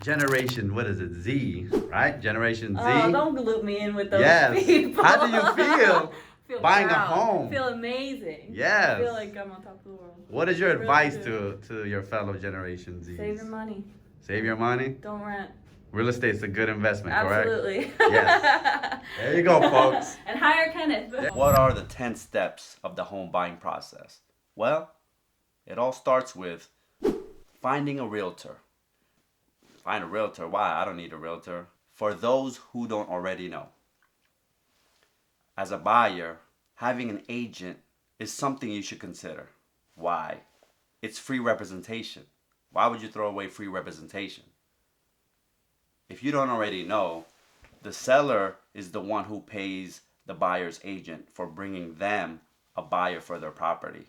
Generation, what is it? Z, right? Generation Z. Oh, don't loop me in with those Yes. people. How do you feel Feel buying proud. a home? Feel amazing. Yes. I feel like I'm on top of the world. What is your I really advice do. to your fellow Generation Z? Save your money. Save your money? Don't rent. Real estate's a good investment, correct? Absolutely. Yes. There you go, folks. And hire Kenneth. What are the 10 steps of the home buying process? Well, it all starts with finding a realtor. Find a realtor. Why? I don't need a realtor. For those who don't already know, as a buyer, having an agent is something you should consider. Why? It's free representation. Why would you throw away free representation? If you don't already know, the seller is the one who pays the buyer's agent for bringing them a buyer for their property.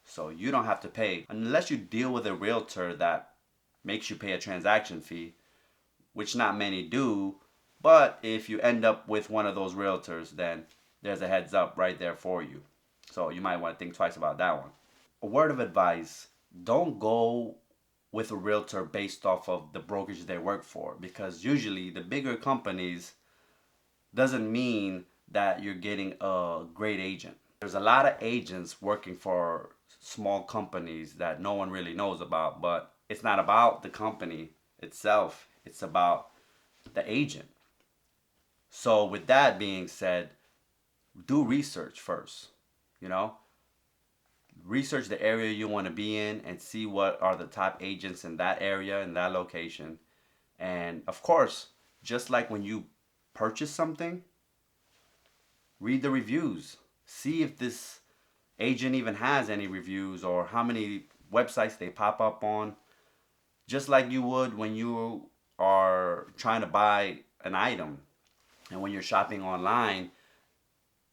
So you don't have to pay unless you deal with a realtor that makes you pay a transaction fee, which not many do. But if you end up with one of those realtors, then there's a heads up right there for you. So you might want to think twice about that one. A word of advice, don't go with a realtor based off of the brokerage they work for, because usually the bigger companies doesn't mean that you're getting a great agent. There's a lot of agents working for small companies that no one really knows about, but it's not about the company itself, it's about the agent. So with that being said, do research first, research the area you want to be in and see what are the top agents in that area, in that location. And of course, just like when you purchase something, read the reviews. See if this agent even has any reviews or how many websites they pop up on. Just like you would when you are trying to buy an item. And when you're shopping online,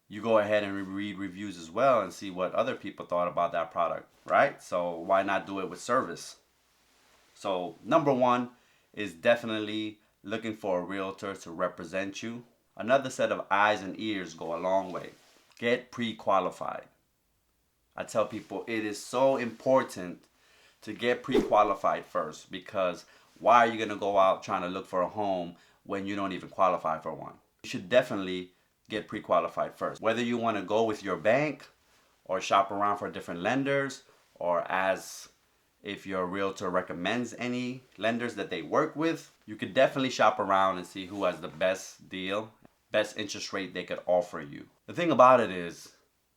you go ahead and read reviews as well and see what other people thought about that product, right? So why not do it with service? So number one is definitely looking for a realtor to represent you. Another set of eyes and ears go a long way. Get pre-qualified. I tell people it is so important to get pre-qualified first, because why are you going to go out trying to look for a home when you don't even qualify for one? You should definitely get pre-qualified first. Whether you want to go with your bank or shop around for different lenders, or as if your realtor recommends any lenders that they work with, you could definitely shop around and see who has the best deal, best interest rate they could offer you. The thing about it is,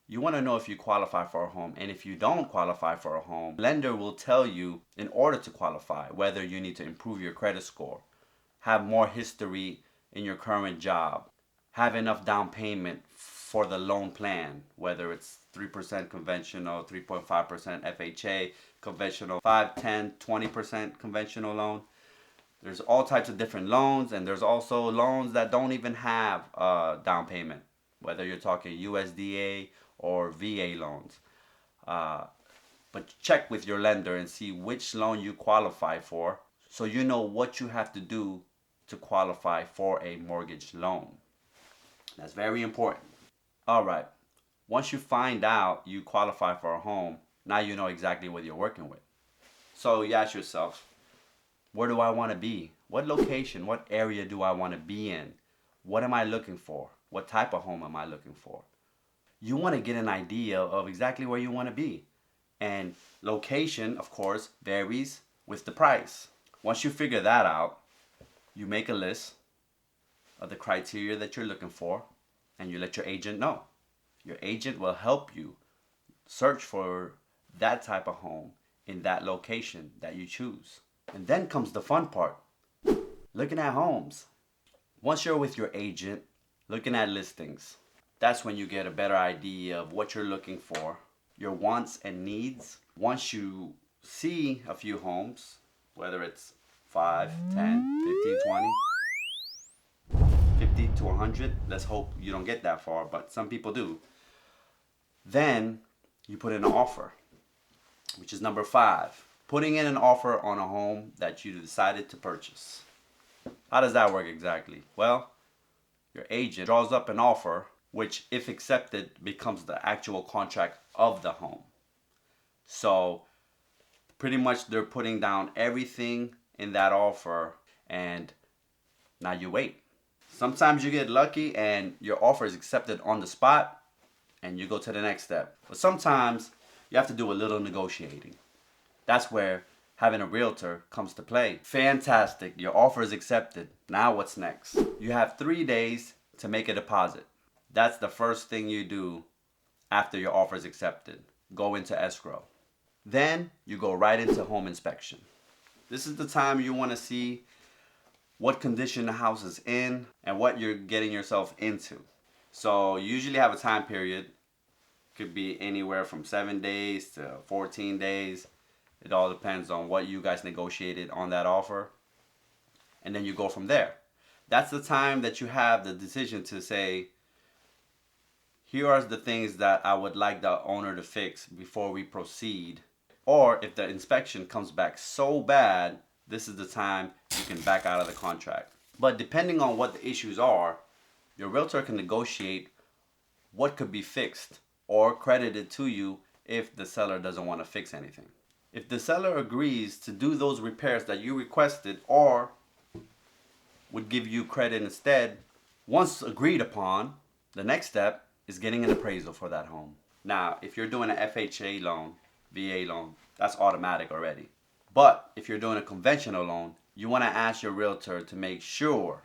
you want to know if you qualify for a home, and if you don't qualify for a home, lender will tell you in order to qualify whether you need to improve your credit score, have more history in your current job, have enough down payment for the loan plan, whether it's 3% conventional, 3.5% FHA, conventional, 5, 10, 20% conventional loan. There's all types of different loans, and there's also loans that don't even have down payment, whether you're talking USDA or VA loans. But check with your lender and see which loan you qualify for, so you know what you have to do to qualify for a mortgage loan. That's very important. All right. Once you find out you qualify for a home, now you know exactly what you're working with. So you ask yourself, where do I want to be? What location, what area do I want to be in? What am I looking for? What type of home am I looking for? You want to get an idea of exactly where you want to be. And location, of course, varies with the price. Once you figure that out, you make a list of the criteria that you're looking for, and you let your agent know. Your agent will help you search for that type of home in that location that you choose. And then comes the fun part, looking at homes. Once you're with your agent, looking at listings, that's when you get a better idea of what you're looking for, your wants and needs. Once you see a few homes, whether it's 5, 10, 15, 20, 50 to 100, let's hope you don't get that far, but some people do. Then you put in an offer, which is number 5. Putting in an offer on a home that you decided to purchase. How does that work exactly? Well, your agent draws up an offer, which if accepted becomes the actual contract of the home. So pretty much they're putting down everything in that offer, and now you wait. Sometimes you get lucky and your offer is accepted on the spot and you go to the next step. But sometimes you have to do a little negotiating. That's where having a realtor comes to play. Fantastic, your offer is accepted. Now what's next? You have 3 days to make a deposit. That's the first thing you do after your offer is accepted. Go into escrow. Then you go right into home inspection. This is the time you want to see what condition the house is in and what you're getting yourself into. So you usually have a time period. Could be anywhere from 7 days to 14 days. It all depends on what you guys negotiated on that offer. And then you go from there. That's the time that you have the decision to say, here are the things that I would like the owner to fix before we proceed. Or if the inspection comes back so bad, this is the time you can back out of the contract. But depending on what the issues are, your realtor can negotiate what could be fixed or credited to you if the seller doesn't want to fix anything. If the seller agrees to do those repairs that you requested or would give you credit instead, once agreed upon, the next step is getting an appraisal for that home. Now, if you're doing an FHA loan, VA loan, that's automatic already. But if you're doing a conventional loan, you want to ask your realtor to make sure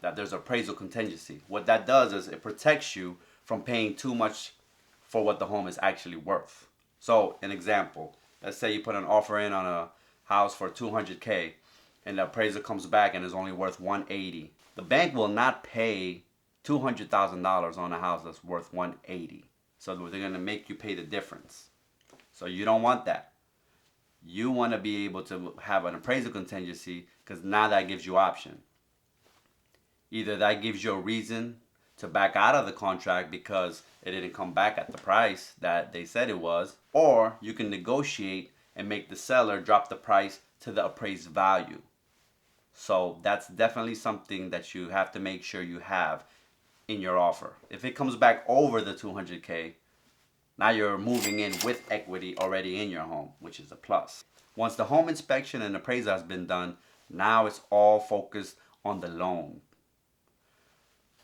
that there's appraisal contingency. What that does is it protects you from paying too much for what the home is actually worth. So, an example, let's say you put an offer in on a house for $200K and the appraiser comes back and is only worth $180. The bank will not pay $200,000 on a house that's worth $180. So they're going to make you pay the difference. So you don't want that. You want to be able to have an appraisal contingency because now that gives you option. Either that gives you a reason to back out of the contract because it didn't come back at the price that they said it was, or you can negotiate and make the seller drop the price to the appraised value. So that's definitely something that you have to make sure you have in your offer. If it comes back over the 200K, now you're moving in with equity already in your home, which is a plus. Once the home inspection and appraisal has been done, now it's all focused on the loan.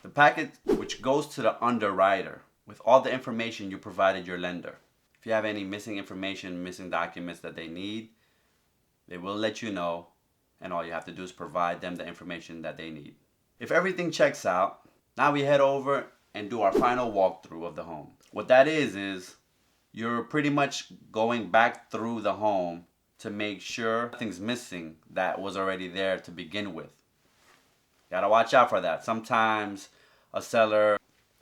The packet which goes to the underwriter with all the information you provided your lender. If you have any missing information, missing documents that they need, they will let you know, and all you have to do is provide them the information that they need. If everything checks out, now we head over and do our final walkthrough of the home. What that is you're pretty much going back through the home to make sure nothing's missing that was already there to begin with. You gotta watch out for that. Sometimes a seller,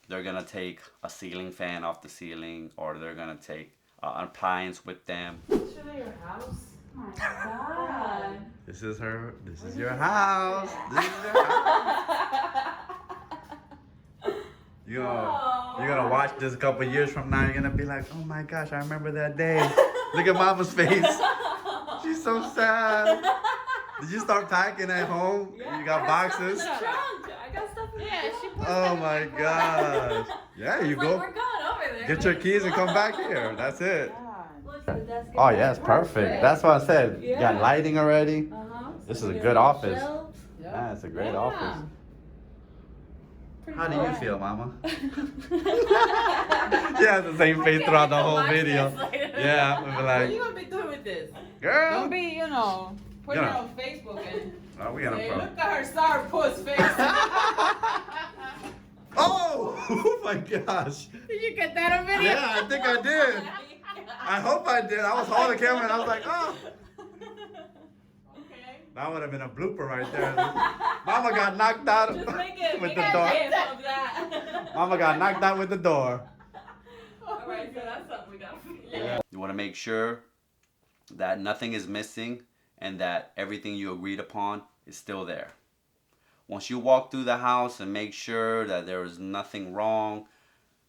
they're gonna take a ceiling fan off the ceiling, or they're gonna take an appliance with them. Is this really your house? Oh my God. This is your house. This is your house. You're gonna watch this a couple years from now. You're gonna be like, oh my gosh, I remember that day. Look at Mama's face. She's so sad. Did you start packing at home? Yeah, You got boxes? I got stuff in Yeah, she put Oh my gosh. Yeah, you go. We're going over there. Get your keys and come back here. That's it. Look at the desk. Oh yeah, it's perfect. That's what I said. You got Yeah. lighting already. Uh-huh. This is a good office. Shelves. Yeah, it's a great Yeah. office. How do you feel, Mama? She has the same face throughout the whole video. Yeah, we'll be What are like, you gonna be doing with this? girl. Don't be, putting it Yeah. on Facebook and Oh, we got a say, problem. look at her sour puss face. Oh, oh my gosh. Did you get that on video? Yeah, I think I did. I hope I did. I was holding the camera and I was like, oh. Okay. That would have been a blooper right there. Mama got knocked out Just make it with make the a door. gif of that. Mama got knocked out with the door. Alright, so that's something we got. Yeah. You want to make sure that nothing is missing and that everything you agreed upon is still there. Once you walk through the house and make sure that there is nothing wrong,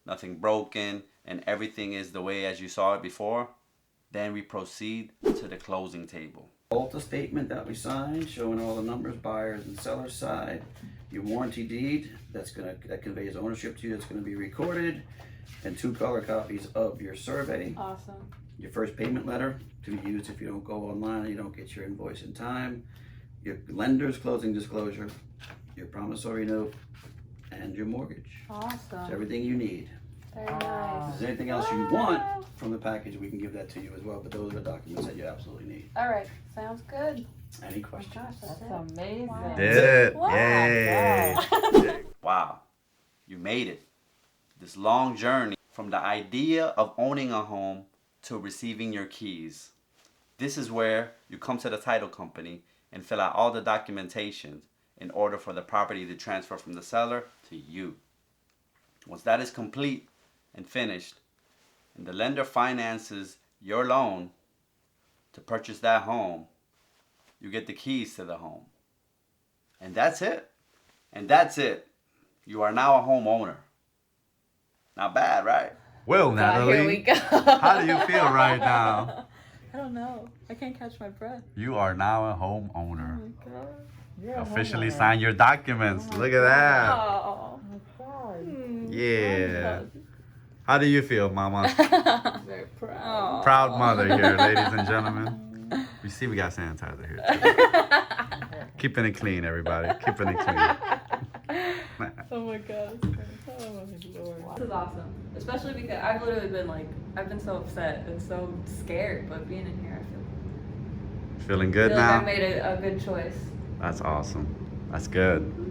nothing broken, and everything is the way as you saw it before, then we proceed to the closing table. Alta statement that we signed showing all the numbers, buyers and sellers side. Your warranty deed that conveys ownership to you, that's gonna be recorded, and 2 color copies of your survey. Awesome. Your first payment letter to be used if you don't go online and you don't get your invoice in time. your lender's closing disclosure, your promissory note, and your mortgage. Awesome. It's everything you need. Very If nice. there's anything else you want from the package, we can give that to you as well, but those are the documents that you absolutely need. All right. Sounds good. Any Oh questions? gosh, that's That's it. amazing. Wow. Did it. Wow. Yay. Wow, you made it. This long journey from the idea of owning a home to receiving your keys. This is where you come to the title company and fill out all the documentation in order for the property to transfer from the seller to you. Once that is complete and finished, and the lender finances your loan to purchase that home, you get the keys to the home. And that's it. And that's it. You are now a homeowner. Not bad, right? Well, Natalie, Here we go. how do you feel right now? I don't know. I can't catch my breath. You are now a homeowner. Oh my god. You're a Officially homeowner. signed your documents. Look at that. Oh. Oh my God. Yeah. How do you feel, Mama? Very proud. Proud mother here, ladies and gentlemen. You see, we got sanitizer here too. Keeping it clean, everybody. Keeping it clean. Oh my god. Oh my lord. This is awesome. Especially because I've literally been like, I've been so upset and so scared, but being in here, I Feeling feel good like I now? made a good choice. That's awesome. That's good.